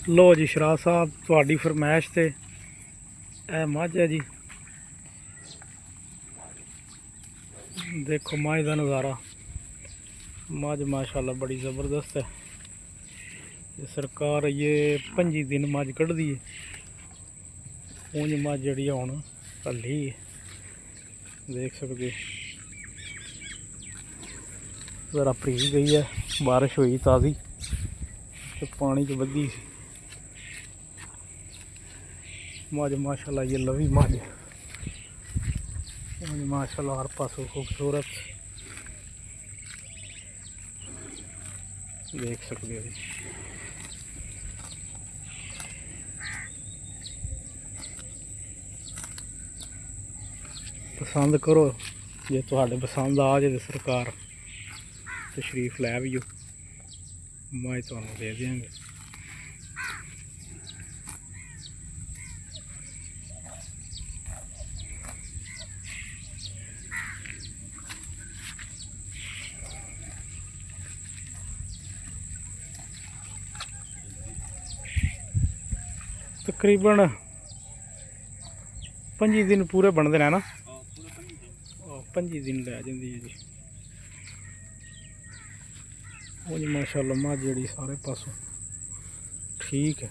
लो जी शराह साहब थोड़ी फरमैश से ए मझ है जी। देखो मझ का नज़ारा, मझ माशाल्लाह बड़ी ज़बरदस्त है। ये सरकार ये 25 दिन मझ कढ़ दी है। ऊंज मझ जी हूँ हली देख सकते ज़रा भरी गई है, बारिश हुई ताज़ी तो पानी च बधी सी मझ माशाल्लाह। ये लवी मझ माशाल्लाह हर पासों खूबसूरत देख सकते हो जी। पसंद करो जे तुहाडे पसंद आ जाए तो सरकार तशरीफ लै भी मैं तुहानू दे देंगे। तकरीबन 25 दिन पूरे बनते हैं ना, 25 दिन लै जाती है जी। वो जी माशाल्लाह मझ जी सारे पासों ठीक है।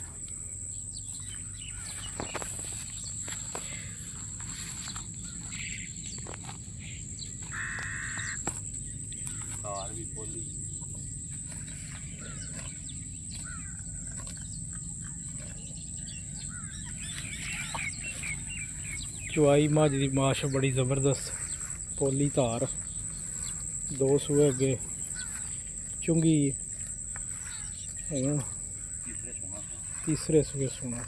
चुआई मझ की माश बड़ी ज़बरदस्त, पोली धार, 2 सूए अगे चुंगी हूँ तीसरे सूए सोना।